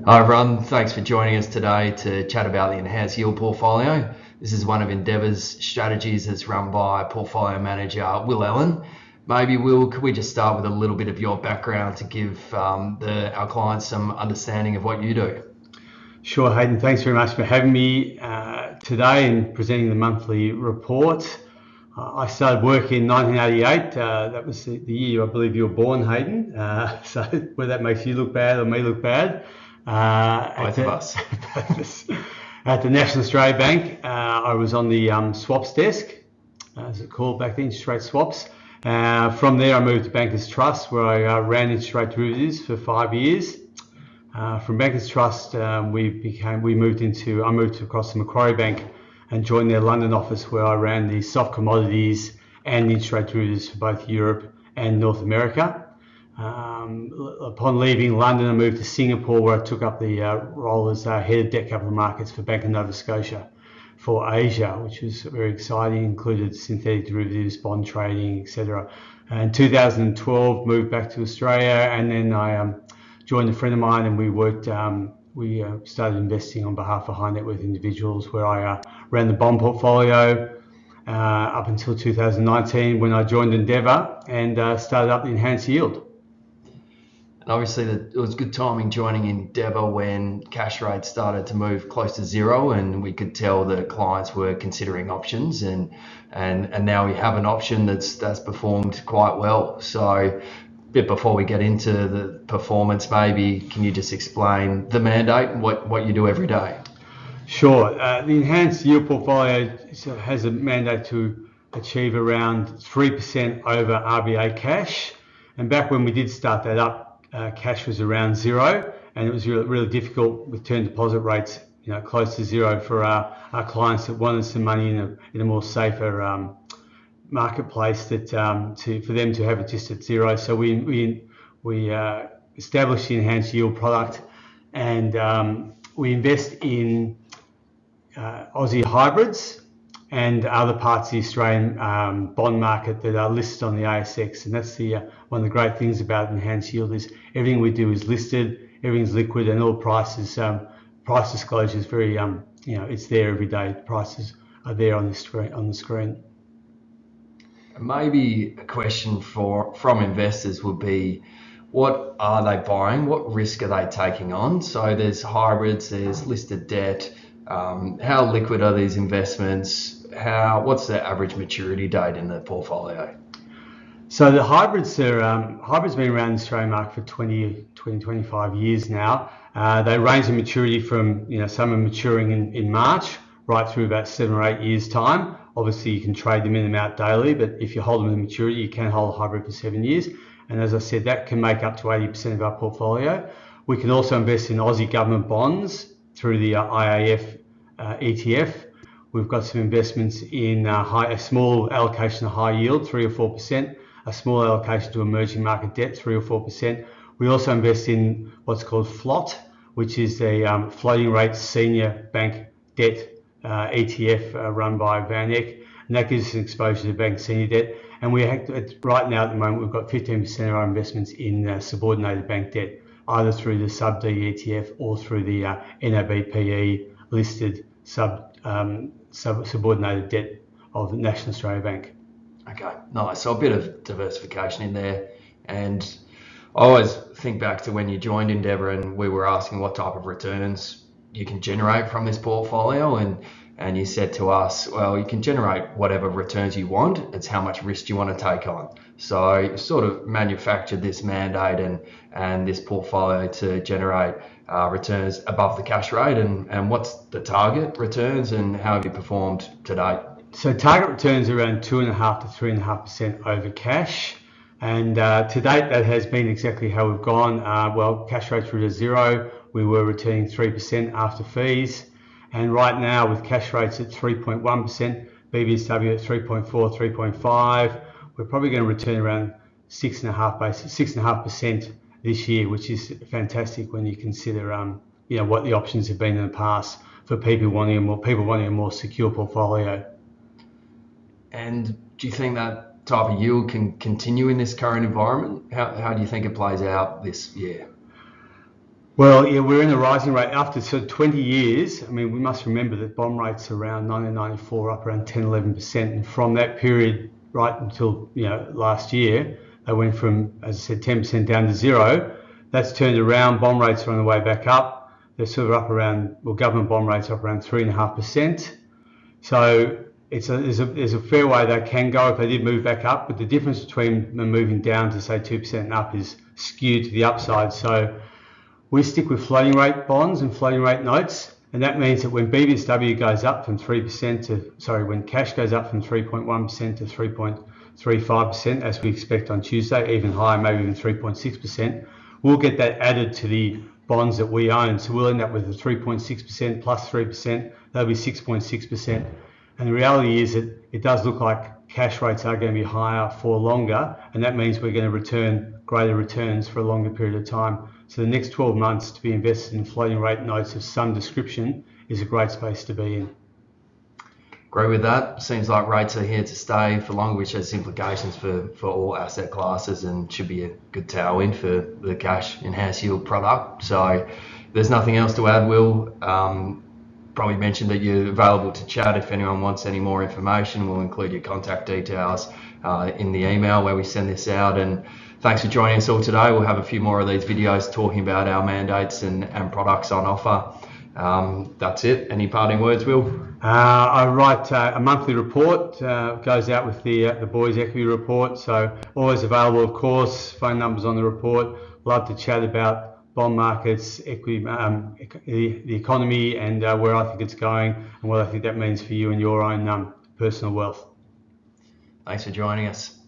Hi everyone, thanks for joining us today to chat about the Enhanced Yield portfolio. This is one of Endeavour's strategies that's run by portfolio manager Will Allen. Maybe Will, could we just start with a little bit of your background to give our clients some understanding of what you do? Sure, Hayden, thanks very much for having me today and presenting the monthly report. I started work in 1988. That was the year I believe you were born, Hayden. So whether that makes you look bad or me look bad. Both of us. At the National Australia Bank, I was on the swaps desk, as it called back then, interest rate swaps. From there, I moved to Bankers Trust, where I ran interest rate derivatives for 5 years. From Bankers Trust, I moved across to Macquarie Bank and joined their London office, where I ran the soft commodities and interest rate derivatives for both Europe and North America. Upon leaving London, I moved to Singapore, where I took up the role as head of debt capital markets for Bank of Nova Scotia for Asia, which was very exciting. Included synthetic derivatives, bond trading, etc. In 2012, moved back to Australia, and then I joined a friend of mine, and we started investing on behalf of high net worth individuals, where I ran the bond portfolio up until 2019, when I joined Endeavour and started up the Enhanced Yield. And obviously, it was good timing joining Endeavour when cash rates started to move close to zero, and we could tell that clients were considering options, and now we have an option that's performed quite well. So, bit before we get into the performance, maybe can you just explain the mandate and what you do every day? Sure. The Enhanced Yield portfolio has a mandate to achieve around 3% over RBA cash, and back when we did start that up, cash was around zero, and it was really difficult with term deposit rates, close to zero for our clients that wanted some money in a more safer marketplace for them to have it just at zero. So we established the Enhanced Yield product, and we invest in Aussie hybrids and other parts of the Australian bond market that are listed on the ASX. And that's one of the great things about Enhanced Yield is everything we do is listed, everything's liquid, and all prices, price disclosure is very, it's there every day. Prices are there on the screen. Maybe a question from investors would be, what are they buying? What risk are they taking on? So there's hybrids, there's listed debt. How liquid are these investments? What's the average maturity date in the portfolio? So the hybrids been around the Australian market for 25 years now. They range in maturity from, some are maturing in March right through about 7 or 8 years time. Obviously you can trade them in and out daily, but if you hold them in maturity, you can hold a hybrid for 7 years. And as I said, that can make up to 80% of our portfolio. We can also invest in Aussie government bonds through the IAF ETF. We've got some investments in a small allocation of high yield, 3 or 4%, a small allocation to emerging market debt, 3 or 4%. We also invest in what's called FLOT, which is a floating rate senior bank debt ETF run by VanEck, and that gives us an exposure to bank senior debt. And right now at the moment, we've got 15% of our investments in subordinated bank debt, either through the sub-D ETF or through the NABPE listed subordinated debt of the National Australia Bank. Okay, nice. So a bit of diversification in there. And I always think back to when you joined Endeavour and we were asking what type of returns you can generate from this portfolio, and you said to us, well, you can generate whatever returns you want, it's how much risk you want to take on. So you sort of manufactured this mandate and this portfolio to generate returns above the cash rate, and what's the target returns and how have you performed to date? So target returns are around 2.5 to 3.5% over cash, and to date that has been exactly how we've gone. Cash rates were to zero, we were returning 3% after fees, and right now with cash rates at 3.1%, BBSW at 3.4, 3.5, we're probably going to return around 6.5% this year, which is fantastic when you consider what the options have been in the past for people wanting a more secure portfolio. And do you think that type of yield can continue in this current environment? How do you think it plays out this year? Well, yeah, we're in a rising rate after 20 years. I mean, we must remember that bond rates around 1994 up around 10, 11%, and from that period right until last year, they went from, as I said, 10% down to zero. That's turned around. Bond rates are on the way back up. They're sort of up around, well, government bond rates are up around 3.5%. So there's a fair way they can go if they did move back up, but the difference between them moving down to say 2% and up is skewed to the upside. So we stick with floating rate bonds and floating rate notes, and that means that when BBSW goes up from 3% when cash goes up from 3.1% to 3.35%, as we expect on Tuesday, even higher, maybe even 3.6%, we'll get that added to the bonds that we own. So we'll end up with a 3.6% plus 3%, that'll be 6.6%. And the reality is that it does look like cash rates are going to be higher for longer, and that means we're going to return greater returns for a longer period of time. So the next 12 months to be invested in floating rate notes of some description is a great space to be in. Agree with that. Seems like rates are here to stay for longer, which has implications for all asset classes and should be a good tailwind for the cash enhanced yield product. So there's nothing else to add, Will. Probably mentioned that you're available to chat if anyone wants any more information. We'll include your contact details in the email where we send this out. And thanks for joining us all today. We'll have a few more of these videos talking about our mandates and products on offer. That's it. Any parting words, Will? I write a monthly report, goes out with the boys' equity report. So always available, of course. Phone numbers on the report. Love to chat about bond markets, equity, the economy, and where I think it's going, and what I think that means for you and your own personal wealth. Thanks for joining us.